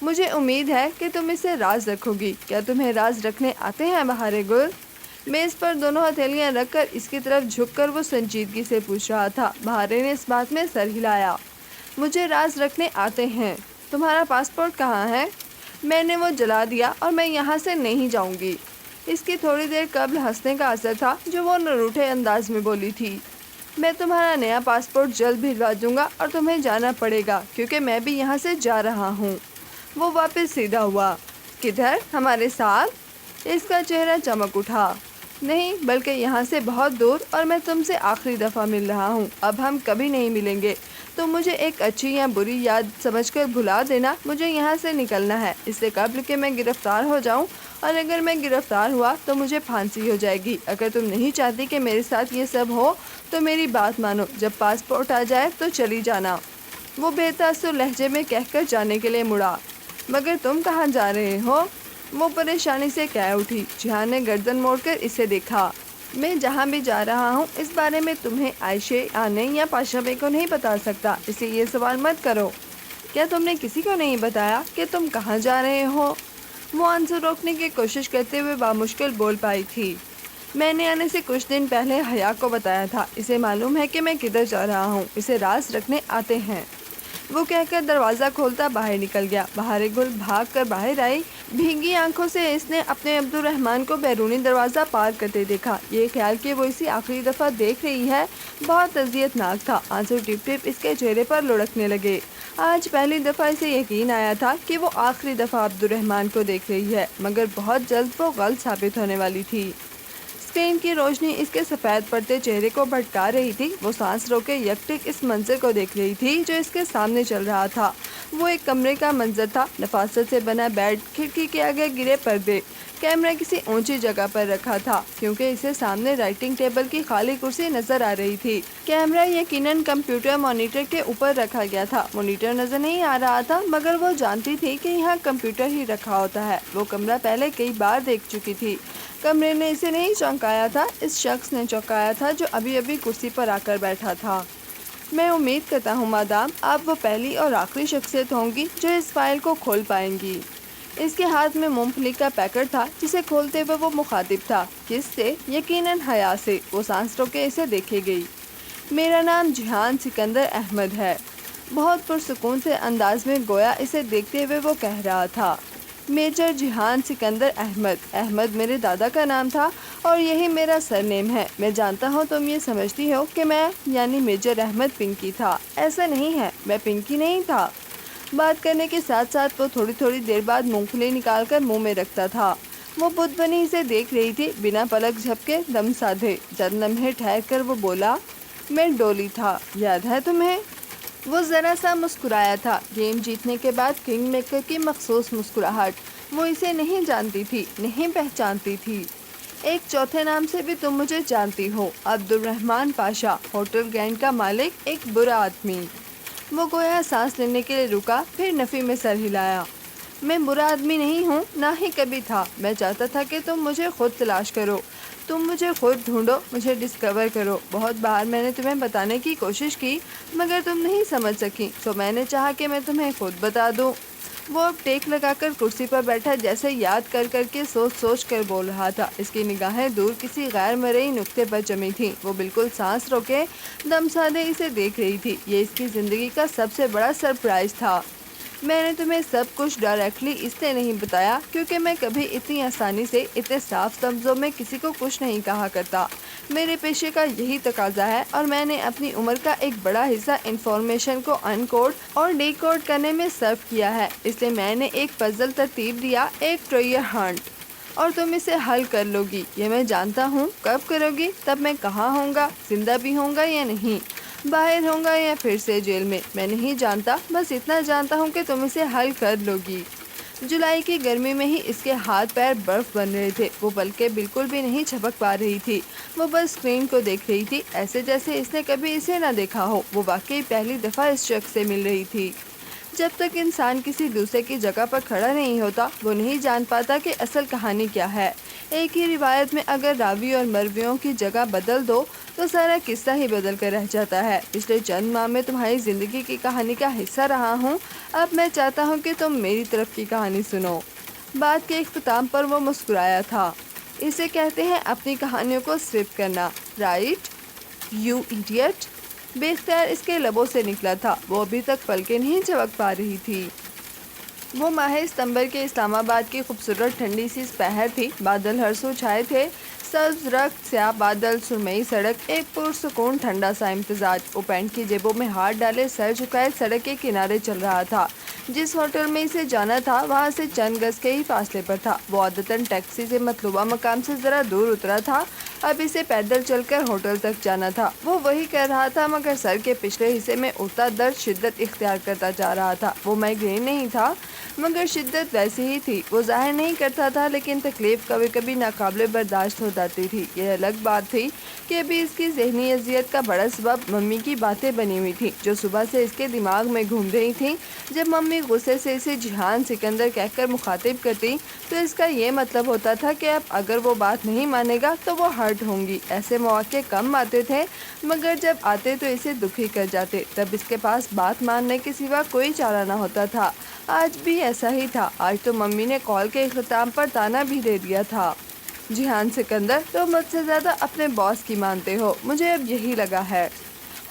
A: مجھے امید ہے کہ تم اسے راز رکھو گی۔ کیا تمہیں راز رکھنے آتے ہیں بہار گل؟ میز پر دونوں ہتھیلیاں رکھ کر اس کی طرف جھک کر وہ سنجیدگی سے پوچھ رہا تھا۔ بہارے نے اس بات میں سر ہلایا۔ مجھے راز رکھنے آتے ہیں۔ تمہارا پاسپورٹ کہاں ہے؟ میں نے وہ جلا دیا اور میں یہاں سے نہیں جاؤں گی۔ اس کی تھوڑی دیر قبل ہنسنے کا اثر تھا جو وہ نروٹھے انداز میں بولی تھی۔ میں تمہارا نیا پاسپورٹ جلد بھجوا دوں گا اور تمہیں جانا پڑے گا کیونکہ میں بھی یہاں سے جا رہا ہوں۔ وہ واپس سیدھا ہوا۔ کدھر؟ ہمارے ساتھ؟ اس کا چہرہ چمک اٹھا۔ نہیں، بلکہ یہاں سے بہت دور، اور میں تم سے آخری دفعہ مل رہا ہوں۔ اب ہم کبھی نہیں ملیں گے۔ تم مجھے ایک اچھی یا بری یاد سمجھ کر بھلا دینا، مجھے یہاں سے نکلنا ہے اس سے قبل کہ میں گرفتار ہو جاؤں، اور اگر میں گرفتار ہوا تو مجھے پھانسی ہو جائے گی۔ اگر تم نہیں چاہتی کہ میرے ساتھ یہ سب ہو تو میری بات مانو، جب پاسپورٹ آ جائے تو چلی جانا۔ وہ بے تاثر لہجے میں کہہ کر جانے کے لیے مڑا۔ مگر تم کہاں جا رہے ہو؟ وہ پریشانی سے کہہ اٹھی۔ جہان نے گردن موڑ کر اسے دیکھا۔ میں جہاں بھی جا رہا ہوں اس بارے میں تمہیں عائشہ آنے یا پاشا بے کو نہیں بتا سکتا، اس لیے یہ سوال مت کرو۔ کیا تم نے کسی کو نہیں بتایا کہ تم کہاں جا رہے ہو؟ وہ آنسو روکنے کی کوشش کرتے ہوئے بامشکل بول پائی تھی۔ میں نے آنے سے کچھ دن پہلے حیا کو بتایا تھا۔ اسے معلوم ہے کہ میں کدھر جا رہا ہوں۔ اسے راز رکھنے آتے ہیں۔ वो कहकर दरवाज़ा खोलता बाहर निकल गया। बहार गुल भाग कर बाहर आई। भीगी आंखों से इसने अपने अब्दुर्रहमान को बैरूनी दरवाज़ा पार करते देखा। ये ख्याल कि वो इसी आखिरी दफ़ा देख रही है बहुत अजियतनाक था। आंसू टिप टिप इसके चेहरे पर लुढ़कने लगे। आज पहली दफ़ा इसे यकीन आया था कि वो आखिरी दफ़ा अब्दुर्रहमान को देख रही है, मगर बहुत जल्द वो गलत साबित होने वाली थी। स्क्रीन की रोशनी इसके सफ़ेद पड़ते चेहरे को भटका रही थी। वो सांस रोके यकटिक इस मंजर को देख रही थी जो इसके सामने चल रहा था। वो एक कमरे का मंजर था। नफासत से बना बेड, खिड़की के आगे गिरे पर्दे। कैमरा किसी ऊंची जगह पर रखा था क्योंकि इसे सामने राइटिंग टेबल की खाली कुर्सी नजर आ रही थी। कैमरा यकीनन कंप्यूटर मॉनिटर के ऊपर रखा गया था। मॉनिटर नजर नहीं आ रहा था, मगर वो जानती थी कि यहाँ कंप्यूटर ही रखा होता है। वो कमरा पहले कई बार देख चुकी थी। कमरे ने इसे नहीं चौंकाया था, इस शख्स ने चौंकाया था जो अभी अभी कुर्सी पर आकर बैठा था। मैं उम्मीद करता हूँ मादाम, आप वो पहली और आखिरी शख्सियत होंगी जो इस फाइल को खोल पाएंगी। इसके हाथ में मूंगफली का पैकेट था जिसे खोलते हुए वो मुखातिब था। किससे? यकीनन हया से। वो सांस रोके इसे देखे गई। मेरा नाम जिहान सिकंदर अहमद है। बहुत पुरसुकून से अंदाज में गोया इसे देखते हुए वो कह रहा था। मेजर जिहान सिकंदर अहमद। अहमद मेरे दादा का नाम था और यही मेरा सरनेम है। मैं जानता हूँ तुम ये समझती हो कि मैं यानी मेजर अहमद पिंकी था। ऐसा नहीं है, मैं पिंकी नहीं था। बात करने के साथ साथ वो थोड़ी थोड़ी देर बाद मूंगफली निकालकर मुंह में रखता था। वो बुद्ध-बनी इसे देख रही थी बिना पलक झपके, दम साधे। चंद लम्हे ठहर कर वो बोला, मैं डोली था, याद है तुम्हें? वो ज़रा सा मुस्कुराया था। गेम जीतने के बाद किंग मेकर की मखसूस मुस्कुराहट। वो इसे नहीं जानती थी, नहीं पहचानती थी। एक चौथे नाम से भी तुम मुझे जानती हो, अब्दुर्रहमान पाशा, होटल ग्रैंड का मालिक, एक बुरा आदमी। वो गोया सांस लेने के लिए रुका, फिर नफ़ी में सर हिलाया। मैं बुरा आदमी नहीं हूँ, ना ही कभी था। मैं चाहता था कि तुम मुझे खुद तलाश करो, तुम मुझे खुद ढूंढो, मुझे डिस्कवर करो। बहुत बार मैंने तुम्हें बताने की कोशिश की, मगर तुम नहीं समझ सकी, तो मैंने चाहा कि मैं तुम्हें खुद बता दूँ। वो अब टेक लगाकर कुर्सी पर बैठा जैसे याद कर कर के सोच सोच कर बोल रहा था। इसकी निगाहें दूर किसी गैर मरई नुक्ते पर जमी थीं। वो बिल्कुल सांस रोके दम साधे इसे देख रही थी। ये इसकी ज़िंदगी का सबसे बड़ा सरप्राइज़ था। मैंने तुम्हें सब कुछ डायरेक्टली इसलिए नहीं बताया क्योंकि मैं कभी इतनी आसानी से इतने साफ लफ्ज़ों में किसी को कुछ नहीं कहा करता। मेरे पेशे का यही तकाजा है और मैंने अपनी उम्र का एक बड़ा हिस्सा इंफॉर्मेशन को अनकोड और डीकोड करने में सर्व किया है। इसलिए मैंने एक पजल तरतीब दिया, एक ट्रेजर हंट, और तुम इसे हल कर लोगी। ये मैं जानता हूँ। कब करोगी? तब मैं कहाँ होऊंगा, जिंदा भी होऊंगा या नहीं, बाहर होऊंगा या फिर से जेल में, मैं नहीं जानता। बस इतना जानता हूँ कि तुम इसे हल कर लोगी। जुलाई की गर्मी में ही इसके हाथ पैर बर्फ बन रहे थे। वो पलकें बिल्कुल भी नहीं झपक पा रही थी। वो बस स्क्रीन को देख रही थी, ऐसे जैसे इसने कभी इसे ना देखा हो। वो वाकई पहली दफ़ा इस शख्स से मिल रही थी। जब तक इंसान किसी दूसरे की जगह पर खड़ा नहीं होता, वो नहीं जान पाता कि असल कहानी क्या है। एक ही रिवायत में अगर रावी और मरवियों की जगह बदल दो तो सारा किस्सा ही बदल कर रह जाता है। पिछले चंद माह में तुम्हारी ज़िंदगी की कहानी का हिस्सा रहा हूँ। अब मैं चाहता हूँ कि तुम मेरी तरफ की कहानी सुनो। बात के इख्तिताम पर वो मुस्कुराया था। इसे कहते हैं अपनी कहानियों को स्क्रिप्ट करना, राइट यू इडियट। बेख्तियार इसके लबों से निकला था। वो अभी तक पलकें नहीं झपक पा रही थी। वो माह सितंबर के इस्लामाबाद की खूबसूरत ठंडी सी पहर थी। बादल हरसों छाए थे, सब्ज रक्त, स्याह बादल, सुरमई सड़क, एक पुरसुकून ठंडा सा इम्तिजाज। वो पैंट की जेबों में हाथ डाले सर झुकाए सड़क के किनारे चल रहा था। जिस होटल में इसे जाना था वहाँ से चंद गज के ही फासले पर था। वो आदतन टैक्सी से मतलूबा मकाम से ज़रा दूर उतरा था। अब इसे पैदल चलकर होटल तक जाना था। वो वही कर रहा था, मगर सर के पिछले हिस्से में उठता दर्द शिद्दत इख्तियार करता जा रहा था। वो माइग्रेन नहीं था, मगर शिद्दत वैसी ही थी। वो जाहिर नहीं करता था, लेकिन तकलीफ कभी कभी नाकाबिले बर्दाश्त हो जाती थी। यह अलग बात थी कि अभी इसकी ज़हनी अजियत का बड़ा सबब मम्मी की बातें बनी हुई थी, जो सुबह से इसके दिमाग में घूम रही थी। जब मम्मी गुस्से से इसे जिहान सिकंदर कहकर मुखातिब करती तो इसका ये मतलब होता था कि अब अगर वो बात नहीं मानेगा तो वो हर्ट होंगी। ऐसे मौके कम आते थे, मगर जब आते तो इसे दुखी कर जाते। तब इसके पास बात मानने के सिवा कोई चारा ना होता था। आज भी ऐसा ही था। आज तो मम्मी ने कॉल के इख्तिताम पर ताना भी दे दिया था, जिहान सिकंदर, तो मुझसे ज़्यादा अपने बॉस की मानते हो, मुझे अब यही लगा है।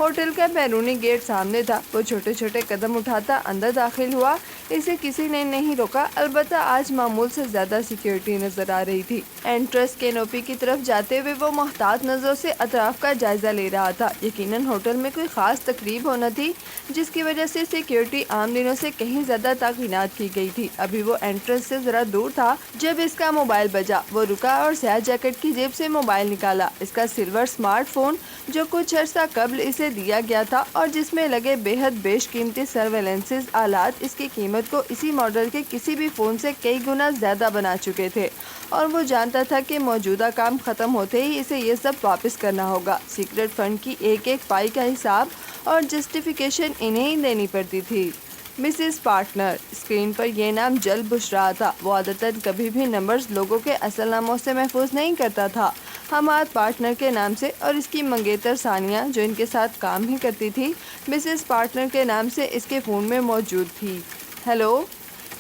A: होटल का बैरूनी गेट सामने था। वो छोटे छोटे कदम उठाता अंदर दाखिल हुआ। इसे किसी ने नहीं रोका, अलबत्ता आज मामूल से ज्यादा सिक्योरिटी नजर आ रही थी। एंट्रेंस कैनोपी की तरफ जाते हुए वो मोहतात नजरों से अतराफ का जायजा ले रहा था। यकीनन होटल में कोई खास तकरीब होना थी, जिसकी वजह से सिक्योरिटी आम दिनों से कहीं ज्यादा ताकीनात की गई थी। अभी वो एंट्रेंस से जरा दूर था जब इसका मोबाइल बजा। वो रुका और स्याह जैकेट की जेब से मोबाइल निकाला। इसका सिल्वर स्मार्टफोन जो कुछ अर्सा कबल इसे दिया गया था और जिसमें लगे बेहद बेशकीमती सर्वेलेंसेस आलात इसकी कीमत को इसी मॉडल के किसी भी फ़ोन से कई गुना ज़्यादा बना चुके थे, और वो जानता था कि मौजूदा काम ख़त्म होते ही इसे ये सब वापस करना होगा। सीक्रेट फंड की एक एक पाई का हिसाब और जस्टिफिकेशन इन्हें ही देनी पड़ती थी। मिसेस पार्टनर, स्क्रीन पर यह नाम जल बुझ रहा था। वो आदतन कभी भी नंबर्स लोगों के असल नामों से महफूज नहीं करता था। हमाद पार्टनर के नाम से, और इसकी मंगेतर सानिया जो इनके साथ काम ही करती थी, मिसेस पार्टनर के नाम से इसके फ़ोन में मौजूद थी। हेलो,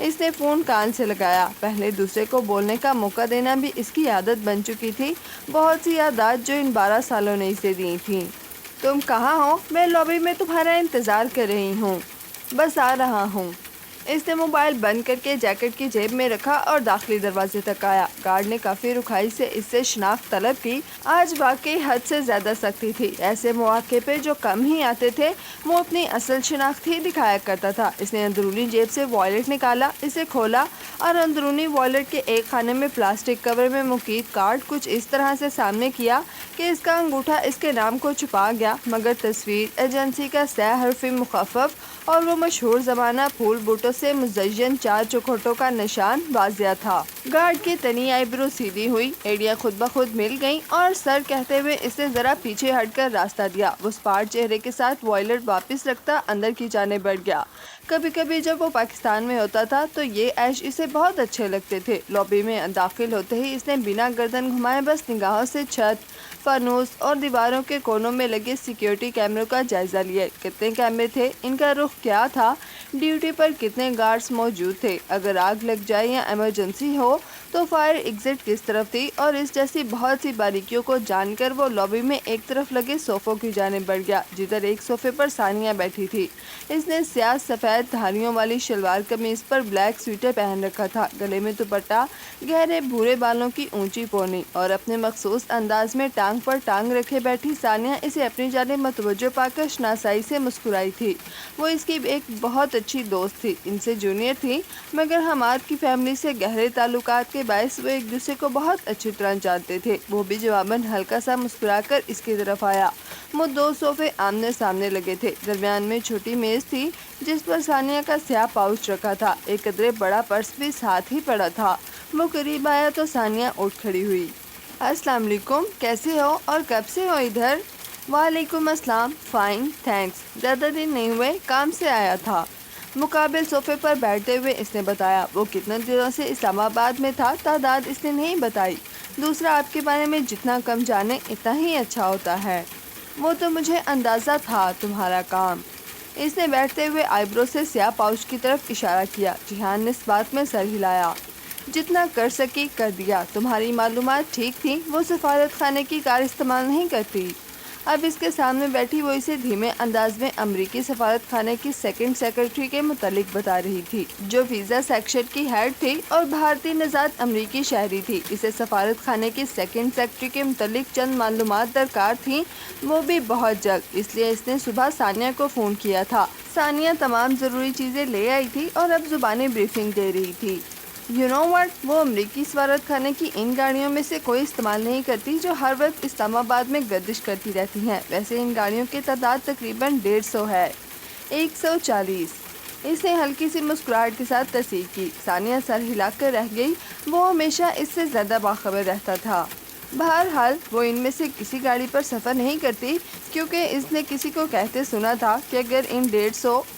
A: इसने फ़ोन कान से लगाया। पहले दूसरे को बोलने का मौका देना भी इसकी आदत बन चुकी थी। बहुत सी यादात जो इन 12 सालों ने इसे दी थी। तुम कहाँ हो? मैं लॉबी में तुम्हारा इंतज़ार कर रही हूँ। बस आ रहा हूँ। इसने मोबाइल बंद करके जैकेट की जेब में रखा और दाखिली दरवाजे तक आया। गार्ड ने काफ़ी रुखाई से इससे शनाख्त तलब की। आज वाकई हद से ज़्यादा सख्ती थी। ऐसे मौके पे जो कम ही आते थे, वो अपनी असल शनाख्त ही दिखाया करता था। इसने अंदरूनी जेब से वॉलेट निकाला, इसे खोला और अंदरूनी वॉलेट के एक खाने में प्लास्टिक कवर में मुकीद कार्ड कुछ इस तरह से सामने किया कि इसका अंगूठा इसके नाम को छुपा गया, मगर तस्वीर, एजेंसी का सह हरफी मुखफ़फ़ और वो मशहूर ज़माना फूल बूटों से मुज़य्यन 4 चौखटों का निशान वाज़िया था। गार्ड की तनी आईब्रो सीधी हुई, एड़ियाँ खुद ब खुद मिल गईं और सर कहते हुए इसने ज़रा पीछे हटकर रास्ता दिया। वो स्पार्ट चेहरे के साथ वॉलेट वापस रखता अंदर की जाने बढ़ गया। कभी कभी जब वो पाकिस्तान में होता था तो ये ऐश इसे बहुत अच्छे लगते थे। लॉबी में दाखिल होते ही इसने बिना गर्दन घुमाए बस निगाहों से छत, फानूस और दीवारों के कोनों में लगे सिक्योरिटी कैमरों का जायजा लिया। कितने कैमरे थे, इनका रुख क्या था, ड्यूटी पर कितने गार्ड्स मौजूद थे, अगर आग लग जाए या इमरजेंसी हो तो फायर एग्जिट किस तरफ थी, और इस जैसी बहुत सी बारीकियों को जानकर वो लॉबी में एक तरफ लगे सोफ़ों की जाने बढ़ गया, जिधर एक सोफे पर सानिया बैठी थी। इसने स्याह सफ़ेद धारियों वाली शलवार कमीज पर ब्लैक स्वेटर पहन रखा था, गले में दुपट्टा, गहरे भूरे बालों की ऊंची पोनी और अपने मखसूस अंदाज में टांग पर टांग रखे बैठी सानिया इसे अपनी जानिब मतवज्जो पाकर शनासाई से मुस्कुराई थी। वो इसकी एक बहुत अच्छी दोस्त थी, इनसे जूनियर थी, मगर हमाद की फैमिली से गहरे ताल्लुकात के बायस वो एक दूसरे को बहुत अच्छी तरह जानते थे। वो भी जवाबन हल्का सा मुस्कुराकर इसकी तरफ आया। वो 2 सोफे आमने सामने लगे थे। दरमियान में छोटी मेज थी जिस पर सानिया का स्याह पाउच रखा था। एक कदरे बड़ा पर्स भी साथ ही पड़ा था। वो करीब आया तो सानिया उठ खड़ी हुई। अस्सलाम वालेकुम, कैसे हो और कब से हो इधर? वालेकुम अस्सलाम, फ़ाइन थैंक्स, ज़्यादा दिन नहीं हुए, काम से आया था। मुकाबिल सोफे पर बैठते हुए इसने बताया। वो कितने दिनों से इस्लामाबाद में था, तादाद इसने नहीं बताई। दूसरा, आपके बारे में जितना कम जाने इतना ही अच्छा होता है। वो तो मुझे अंदाज़ा था तुम्हारा काम। इसने बैठते हुए आईब्रो से स्याह पाउच की तरफ इशारा किया। जिहान ने इस बात में सर हिलाया। जितना कर सकी कर दिया। तुम्हारी मालूमात ठीक थी। वो सफारत खाने की कार इस्तेमाल नहीं करती। अब इसके सामने बैठी वो इसे धीमे अंदाज में अमरीकी सफारत खाने की सेकंड सेक्रेटरी के मुतालिक बता रही थी, जो वीज़ा सेक्शन की हेड थी और भारतीय नजात अमरीकी शहरी थी। इसे सफारत खाने की सेकंड सेक्रेटरी के मुतालिक चंद मालूमात दरकार थी, वो भी बहुत जल्द। इसलिए इसने सुबह सानिया को फ़ोन किया था। सानिया तमाम ज़रूरी चीज़ें ले आई थी और अब ज़ुबानी ब्रीफिंग दे रही थी। यू नो व्हाट, वो अमरीकी सफारत खाने की इन गाड़ियों में से कोई इस्तेमाल नहीं करती जो हर वक्त इस्लामाबाद में गर्दिश करती रहती हैं। वैसे इन गाड़ियों की तादाद तकरीबन 150 है। 140। इसने हल्की सी मुस्कुराहट के साथ तस्दीक की। सानिया सर हिलाकर रह गई। वो हमेशा इससे ज़्यादा बाखबर रहता था। बहरहाल वो इनमें से किसी गाड़ी पर सफ़र नहीं करती, क्योंकि इसने किसी को कहते सुना था कि अगर इन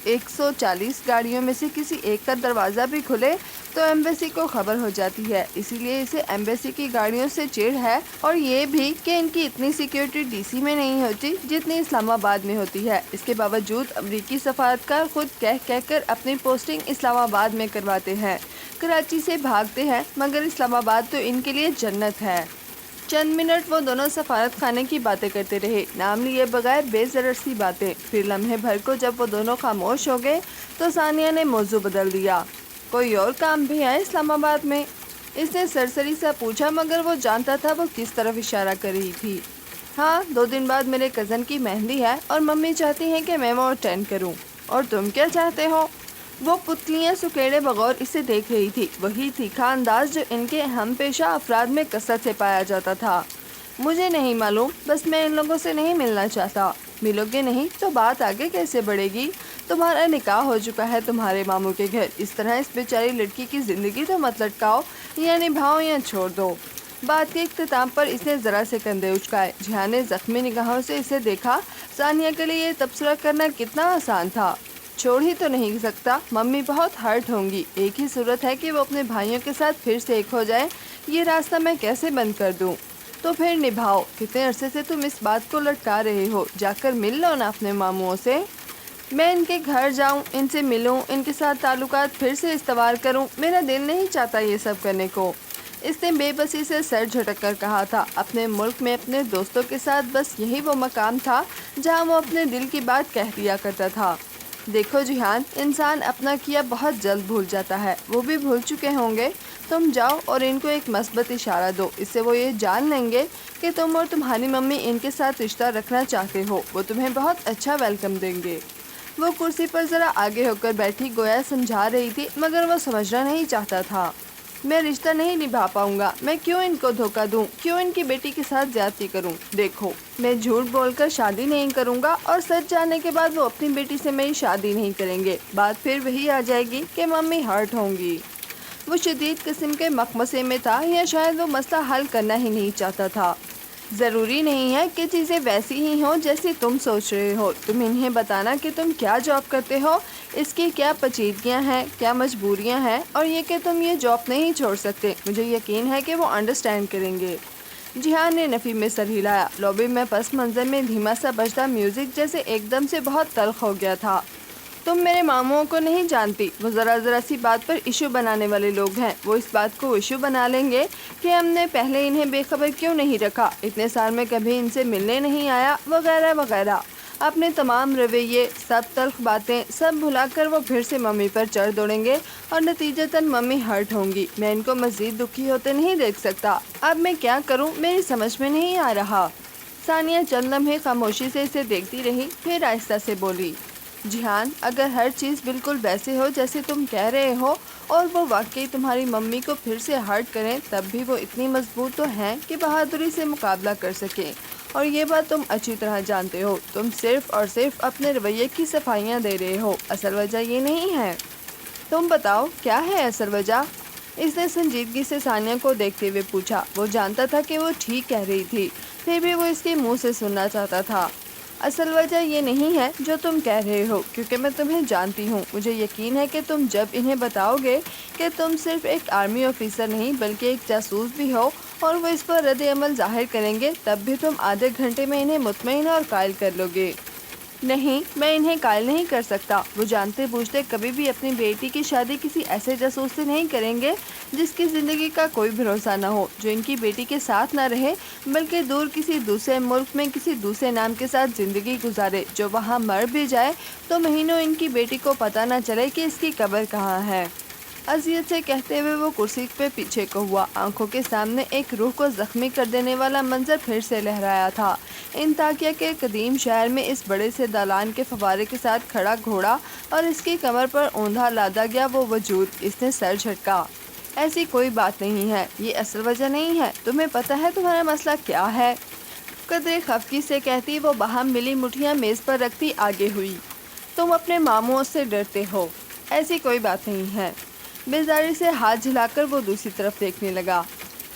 A: 140 गाड़ियों में से किसी एक का दरवाज़ा भी खुले तो एम्बेसी को खबर हो जाती है। इसीलिए इसे एम्बेसी की गाड़ियों से चिढ़ है, और ये भी कि इनकी इतनी सिक्योरिटी डीसी में नहीं होती जितनी इस्लामाबाद में होती है। इसके बावजूद अमरीकी सफारतकार खुद कह कर अपनी पोस्टिंग इस्लामाबाद में करवाते हैं। कराची से भागते हैं, मगर इस्लामाबाद तो इनके लिए जन्नत है। चंद मिनट वो दोनों सफारत खाने की बातें करते रहे, नाम लिए बगैर बेज़रर सी बातें। फिर लम्हे भर को जब वो दोनों खामोश हो गए तो सानिया ने मौजू बदल दिया। कोई और काम भी है इस्लामाबाद में? इसने सरसरी सा पूछा, मगर वो जानता था वो किस तरफ इशारा कर रही थी। हाँ, 2 दिन बाद मेरे कज़न की मेहंदी है और मम्मी चाहती हैं कि मैं वो अटेंड करूँ। और तुम क्या चाहते हो? वो पुतलियाँ सुकेड़े बगौर इसे देख रही थी। वही तीखा अंदाज जो इनके हम पेशा अफराद में कसरत से पाया जाता था। मुझे नहीं मालूम, बस मैं इन लोगों से नहीं मिलना चाहता। मिलोगे नहीं तो बात आगे कैसे बढ़ेगी? तुम्हारा निकाह हो चुका है तुम्हारे मामू के घर। इस तरह इस बेचारी लड़की की ज़िंदगी तो मत लटकाओ, या निभाओ या छोड़ दो। बात के इख्तिताम पर इसने ज़रा से कंधे उचकाए। जिहान ने ज़ख्मी निगाहों से इसे देखा। सानिया के लिए ये तबसरा करना कितना आसान था। छोड़ ही तो नहीं सकता, मम्मी बहुत हर्ट होंगी। एक ही सूरत है कि वो अपने भाइयों के साथ फिर से एक हो जाए। ये रास्ता मैं कैसे बंद कर दूँ? तो फिर निभाओ। कितने अरसे से तुम इस बात को लटका रहे हो? जाकर मिल लो ना अपने मामुओं से। मैं इनके घर जाऊं, इनसे मिलूं, इनके साथ ताल्लुकात फिर से इस्तवार करूं। मेरा दिल नहीं चाहता ये सब करने को। इसने बेबसी से सर झटक कर कहा था। अपने मुल्क में अपने दोस्तों के साथ बस यही वो मकाम था जहां वो अपने दिल की बात कह दिया करता था। देखो जिहान, इंसान अपना किया बहुत जल्द भूल जाता है। वो भी भूल चुके होंगे। तुम जाओ और इनको एक मस्बत इशारा दो। इससे वो ये जान लेंगे कि तुम और तुम्हारी मम्मी इनके साथ रिश्ता रखना चाहते हो। वो तुम्हें बहुत अच्छा वेलकम देंगे। वो कुर्सी पर ज़रा आगे होकर बैठी, गोया समझा रही थी, मगर वो समझना नहीं चाहता था। मैं रिश्ता नहीं निभा पाऊंगा। मैं क्यों इनको धोखा दूं? क्यों इनकी बेटी के साथ ज्यादती करूं? देखो, मैं झूठ बोलकर शादी नहीं करूंगा और सच जानने के बाद वो अपनी बेटी से मेरी शादी नहीं करेंगे। बात फिर वही आ जाएगी कि मम्मी हर्ट होंगी। वो शदीद किस्म के मकमसे में था, या शायद वो मसला हल करना ही नहीं चाहता था। ज़रूरी नहीं है कि चीज़ें वैसी ही हों जैसी तुम सोच रहे हो। तुम इन्हें बताना कि तुम क्या जॉब करते हो, इसकी क्या पेचीदगियाँ हैं, क्या मजबूरियाँ हैं, और ये कि तुम ये जॉब नहीं छोड़ सकते। मुझे यकीन है कि वो अंडरस्टैंड करेंगे। जिहान ने नफ़ी में सर हिलाया। लॉबी में पस मंज़र में धीमा सा बजता म्यूज़िक जैसे एकदम से बहुत तल्ख हो गया था। तुम मेरे मामुओं को नहीं जानती। वो ज़रा सी बात पर इशू बनाने वाले लोग हैं। वो इस बात को इशू बना लेंगे कि हमने पहले इन्हें बेखबर क्यों नहीं रखा, इतने साल में कभी इनसे मिलने नहीं आया, वगैरह वगैरह। अपने तमाम रवैये, सब तल्ख बातें, सब भुलाकर वो फिर से मम्मी पर चढ़ दौड़ेंगे और नतीजतन मम्मी हर्ट होंगी। मैं इनको मज़ीद दुखी होते नहीं देख सकता। अब मैं क्या करूँ, मेरी समझ में नहीं आ रहा। सानिया चंद लम्हे खामोशी से इसे देखती रही, फिर आहिस्ता से बोली, जिहान, अगर हर चीज़ बिल्कुल वैसे हो जैसे तुम कह रहे हो और वो वाकई तुम्हारी मम्मी को फिर से हर्ट करें, तब भी वो इतनी मजबूत तो हैं कि बहादुरी से मुकाबला कर सकें। और ये बात तुम अच्छी तरह जानते हो। तुम सिर्फ़ और सिर्फ अपने रवैये की सफाइयाँ दे रहे हो। असल वजह ये नहीं है। तुम बताओ, क्या है असल वजह? इसने संजीदगी से सानिया को देखते हुए पूछा। वो जानता था कि वो ठीक कह रही थी, फिर भी वो इसके मुँह से सुनना चाहता था। असल वजह ये नहीं है जो तुम कह रहे हो, क्योंकि मैं तुम्हें जानती हूँ। मुझे यकीन है कि तुम जब इन्हें बताओगे कि तुम सिर्फ एक आर्मी ऑफिसर नहीं बल्कि एक जासूस भी हो और वो इस पर रद्द अमल जाहिर करेंगे, तब भी तुम आधे घंटे में इन्हें मुतमईन और कायल कर लोगे। नहीं, मैं इन्हें कायल नहीं कर सकता। वो जानते बूझते कभी भी अपनी बेटी की शादी किसी ऐसे जासूस से नहीं करेंगे जिसकी ज़िंदगी का कोई भरोसा ना हो, जो इनकी बेटी के साथ ना रहे बल्कि दूर किसी दूसरे मुल्क में किसी दूसरे नाम के साथ ज़िंदगी गुजारे, जो वहाँ मर भी जाए तो महीनों इनकी बेटी को पता ना चले कि इसकी कब्र कहाँ है। अजियत से कहते हुए वो कुर्सी पे पीछे को हुआ। आंखों के सामने एक रूह को जख्मी कर देने वाला मंजर फिर से लहराया था। इंताकिया के कदीम शहर में इस बड़े से दालान के फवारे के साथ खड़ा घोड़ा और इसकी कमर पर औंधा लादा गया वो वजूद। इसने सर झटका। ऐसी कोई बात नहीं है, ये असल वजह नहीं है। तुम्हें पता है तुम्हारा मसला क्या है? कदरे खफकी से कहती वो बाहम मिली मुठियाँ मेज़ पर रखती आगे हुई। तुम अपने मामुओं से डरते हो। ऐसी कोई बात नहीं है। बेजारी से हाथ झिलाकर वो दूसरी तरफ देखने लगा।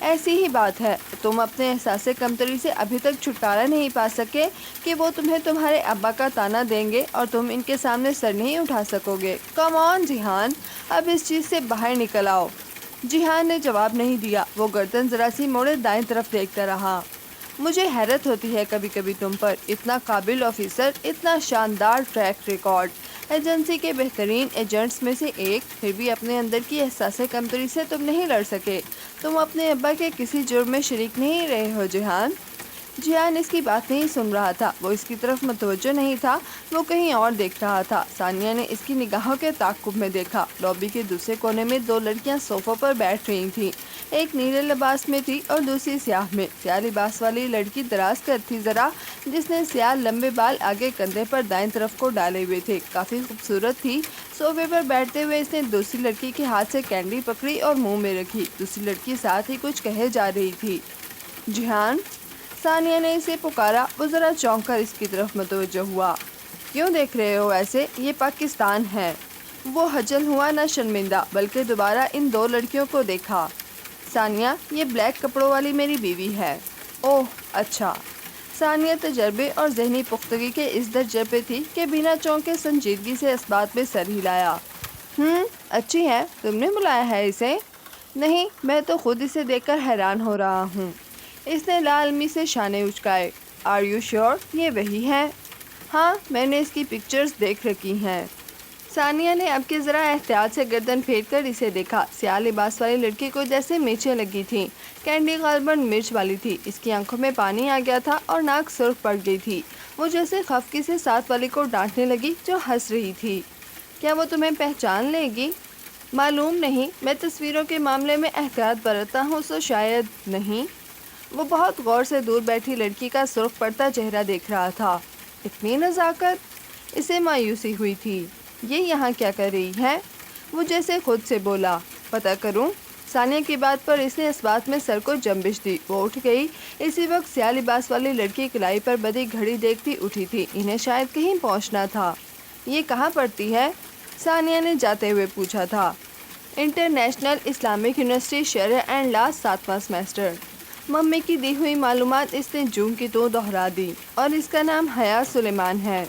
A: ऐसी ही बात है। तुम अपने एहसास कमतरी से अभी तक छुटकारा नहीं पा सके कि वो तुम्हें तुम्हारे अब्बा का ताना देंगे और तुम इनके सामने सर नहीं उठा सकोगे। कम ऑन जिहान, अब इस चीज़ से बाहर निकल आओ। जिहान ने जवाब नहीं दिया। वो गर्दन ज़रा सी मोड़े दाएं तरफ देखता रहा। مجھے حیرت ہوتی ہے کبھی کبھی تم پر، اتنا قابل آفیسر، اتنا شاندار ٹریک ریکارڈ، ایجنسی کے بہترین ایجنٹس میں سے ایک، پھر بھی اپنے اندر کی احساس کمتری سے تم نہیں لڑ سکے۔ تم اپنے ابا کے کسی جرم میں شریک نہیں رہے ہو جیحان۔ جیحان اس کی بات نہیں سن رہا تھا، وہ اس کی طرف متوجہ نہیں تھا، وہ کہیں اور دیکھ رہا تھا۔ ثانیہ نے اس کی نگاہوں کے تعاقب میں دیکھا۔ لابی کے دوسرے کونے میں دو لڑکیاں صوفوں پر بیٹھ رہی تھیں، ایک نیلے لباس میں تھی اور دوسری سیاہ میں۔ سیاہ لباس والی لڑکی دراز کر تھی ذرا، جس نے سیاہ لمبے بال آگے کندھے پر دائیں طرف کو ڈالے ہوئے تھے، کافی خوبصورت تھی۔ صوفے پر بیٹھتے ہوئے اس نے دوسری لڑکی کے ہاتھ سے کینڈی پکڑی اور منہ میں رکھی۔ دوسری لڑکی ساتھ ہی کچھ کہے جا رہی تھی۔ جیحان، ثانیہ نے اسے پکارا۔ وہ ذرا چونک کر اس کی طرف متوجہ ہوا۔ کیوں دیکھ رہے ہو ایسے؟ یہ پاکستان ہے۔ وہ خجل ہوا، نہ شرمندہ، بلکہ دوبارہ ان دو لڑکیوں کو دیکھا۔ ثانیہ، یہ بلیک کپڑوں والی میری بیوی ہے۔ اوہ اچھا۔ ثانیہ تجربے اور ذہنی پختگی کے اس درجے پہ تھی کہ بنا چونکے سنجیدگی سے اس بات میں سر ہلایا۔ اچھی ہے، تم نے بلایا ہے اسے؟ نہیں، میں تو خود اسے دیکھ کر حیران ہو رہا ہوں۔ اس نے لا علمی سے شانے اچکائے۔ آر یو شیور یہ وہی ہے؟ ہاں، میں نے اس کی پکچرز دیکھ رکھی ہیں۔ ثانیہ نے اب کے ذرا احتیاط سے گردن پھیر کر اسے دیکھا۔ سیاہ لباس والی لڑکی کو جیسے میچیں لگی تھیں۔ کینڈی غالباً مرچ والی تھی۔ اس کی آنکھوں میں پانی آ گیا تھا اور ناک سرخ پڑ گئی تھی۔ وہ جیسے خفگی سے ساتھ والی کو ڈانٹنے لگی جو ہنس رہی تھی۔ کیا وہ تمہیں پہچان لے گی؟ معلوم نہیں، میں تصویروں کے معاملے میں احتیاط برتتا ہوں، سو شاید نہیں۔ وہ بہت غور سے دور بیٹھی لڑکی کا سرخ پڑتا چہرہ دیکھ رہا تھا۔ اتنی نزاکت؟ اسے مایوسی ہوئی تھی۔ یہ یہاں کیا کر رہی ہے؟ وہ جیسے خود سے بولا۔ پتہ کروں؟ ثانیہ کی بات پر اس نے اس بات میں سر کو جنبش دی۔ وہ اٹھ گئی۔ اسی وقت سیاہ لباس والی لڑکی کلائی پر بدی گھڑی دیکھتی اٹھی تھی۔ انہیں شاید کہیں پہنچنا تھا۔ یہ کہاں پڑھتی ہے؟ ثانیہ نے جاتے ہوئے پوچھا تھا۔ انٹرنیشنل اسلامک یونیورسٹی شرع اینڈ لا، 7واں سیمسٹر۔ ممی کی دی ہوئی معلومات اس نے جوں کی تو دہرا دی۔ اور اس کا نام حیا سلیمان ہے۔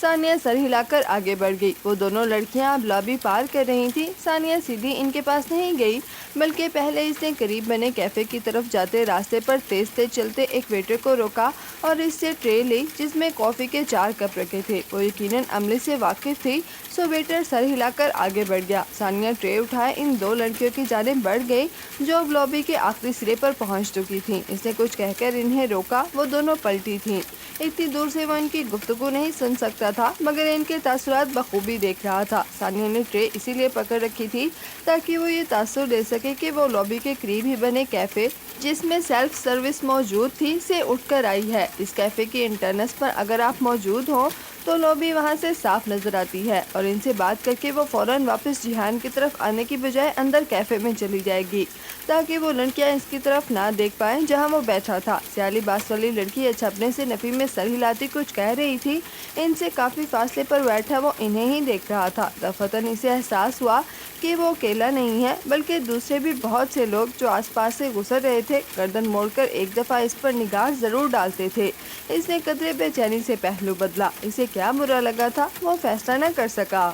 A: ثانیہ سر ہلا کر آگے بڑھ گئی۔ وہ دونوں لڑکیاں اب لابی پار کر رہی تھیں۔ ثانیہ سیدھی ان کے پاس نہیں گئی، بلکہ پہلے اس نے قریب بنے کیفے کی طرف جاتے راستے پر تیز تیز چلتے ایک ویٹر کو روکا اور اس سے ٹرے لی جس میں کافی کے 4 کپ رکھے تھے۔ وہ یقیناً عملے سے واقف تھی، سو ویٹر سر ہلا کر آگے بڑھ گیا۔ ثانیہ ٹرے اٹھائے ان دو لڑکیوں کی جانب بڑھ گئی جو اب لابی کے آخری سرے پر پہنچ چکی تھیں۔ اس نے کچھ کہہ کر انہیں روکا۔ وہ دونوں پلٹی تھیں۔ اتنی دور سے وہ ان کی گفتگو نہیں سن سکتا تھا، مگر ان کے تاثرات بخوبی دیکھ رہا تھا۔ ثانیہ نے ٹرے اسی لیے پکڑ رکھی تھی تاکہ وہ یہ تاثر دے سکے کہ وہ لابی کے قریب ہی بنے کیفے جس میں سیلف سروس موجود تھی سے اٹھ کر آئی ہے۔ اس کیفے کی انٹرنس پر اگر آپ موجود ہوں تو لابی وہاں سے صاف نظر آتی ہے اور ان سے بات کر کے وہ فوراً واپس جیحان کی طرف آنے کی بجائے اندر کیفے میں چلی جائے گی تاکہ وہ لڑکیاں اس کی طرف نہ دیکھ پائیں جہاں وہ بیٹھا تھا۔ سیاہ لباس والی لڑکی اچھپنے سے نفی میں سر ہلاتی کچھ کہہ رہی تھی۔ ان سے کافی فاصلے پر بیٹھا وہ انہیں ہی دیکھ رہا تھا۔ دفعتاً اسے احساس ہوا کہ وہ اکیلا نہیں ہے، بلکہ دوسرے بھی بہت سے لوگ جو آس پاس سے گزر رہے تھے گردن موڑ کر ایک دفعہ اس پر نگاہ ضرور ڈالتے تھے۔ اس نے قدرے بے چینی سے پہلو بدلا۔ اسے کیا برا لگا تھا وہ فیصلہ نہ کر سکا۔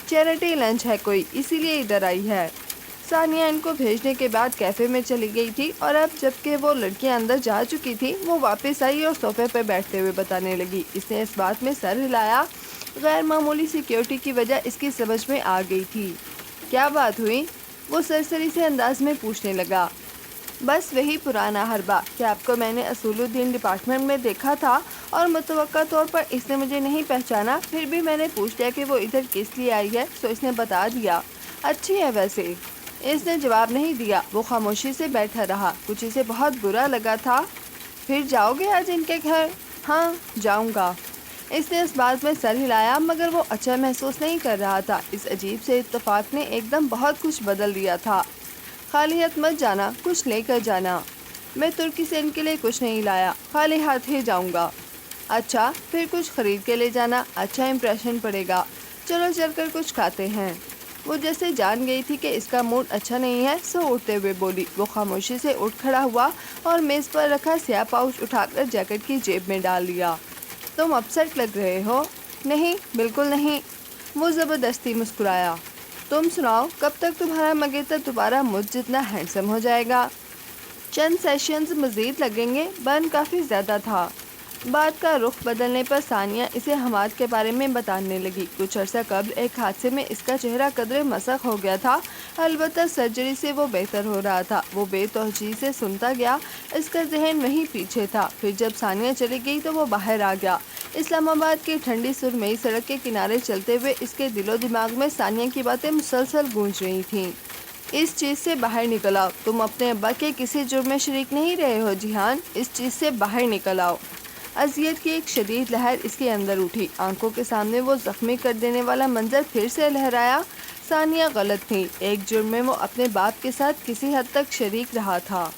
A: چیریٹی لنچ ہے کوئی، اسی لیے ادھر آئی ہے۔ ثانیہ ان کو بھیجنے کے بعد کیفے میں چلی گئی تھی اور اب جبکہ وہ لڑکیاں اندر جا چکی تھی وہ واپس آئی اور صوفے پہ بیٹھتے ہوئے بتانے لگی۔ اس نے اس بات میں سر ہلایا۔ غیر معمولی سیکیورٹی کی وجہ اس کی سمجھ میں آ گئی تھی۔ کیا بات ہوئی؟ وہ سرسری سے انداز میں پوچھنے لگا۔ بس وہی پرانا حربہ کہ آپ کو میں نے اصول الدین ڈپارٹمنٹ میں دیکھا تھا اور متوقع طور پر اس نے مجھے نہیں پہچانا، پھر بھی میں نے پوچھ لیا کہ وہ ادھر کس لیے آئی ہے، تو اس نے بتا دیا۔ اچھی ہے ویسے۔ اس نے جواب نہیں دیا۔ وہ خاموشی سے بیٹھا رہا۔ کچھ اسے بہت برا لگا تھا۔ پھر جاؤ گے آج ان کے گھر؟ ہاں جاؤں گا۔ اس نے اس بات میں سر ہلایا مگر وہ اچھا محسوس نہیں کر رہا تھا۔ اس عجیب سے اتفاق نے ایک دم بہت کچھ بدل دیا تھا۔ خالی ہاتھ مت جانا، کچھ لے کر جانا۔ میں ترکی سے ان کے لیے کچھ نہیں لایا، خالی ہاتھ ہی جاؤں گا۔ اچھا، پھر کچھ خرید کے لے جانا، اچھا امپریشن پڑے گا۔ چلو چل کر کچھ کھاتے ہیں۔ وہ جیسے جان گئی تھی کہ اس کا موڈ اچھا نہیں ہے، سو اٹھتے ہوئے بولی۔ وہ خاموشی سے اٹھ کھڑا ہوا اور میز پر رکھا سیاہ پاؤچ اٹھا کر جیکٹ کی جیب میں ڈال لیا۔ تم اپسیٹ لگ رہے ہو؟ نہیں، بالکل نہیں۔ وہ زبردستی مسکرایا۔ تم سناؤ، کب تک تمہارا مگیتر دوبارہ مجھ جتنا ہینڈسم ہو جائے گا؟ چند سیشنز مزید لگیں گے، برن کافی زیادہ تھا۔ بات کا رخ بدلنے پر ثانیہ اسے حماد کے بارے میں بتانے لگی۔ کچھ عرصہ قبل ایک حادثے میں اس کا چہرہ قدرے مسخ ہو گیا تھا، البتہ سرجری سے وہ بہتر ہو رہا تھا۔ وہ بے توجہی سے سنتا گیا، اس کا ذہن وہیں پیچھے تھا۔ پھر جب ثانیہ چلی گئی تو وہ باہر آ گیا۔ اسلام آباد کی ٹھنڈی سرمئی سڑک کے کنارے چلتے ہوئے اس کے دل و دماغ میں ثانیہ کی باتیں مسلسل گونج رہی تھیں۔ اس چیز سے باہر نکل آؤ، تم اپنے ابا کے کسی جرم میں شریک نہیں رہے ہو جیحان، اس چیز سے باہر نکل آؤ۔ اذیت کی ایک شدید لہر اس کے اندر اٹھی، آنکھوں کے سامنے وہ زخمی کر دینے والا منظر پھر سے لہرایا۔ ثانیہ غلط تھی، ایک جرم میں وہ اپنے باپ کے ساتھ کسی حد تک شریک رہا تھا۔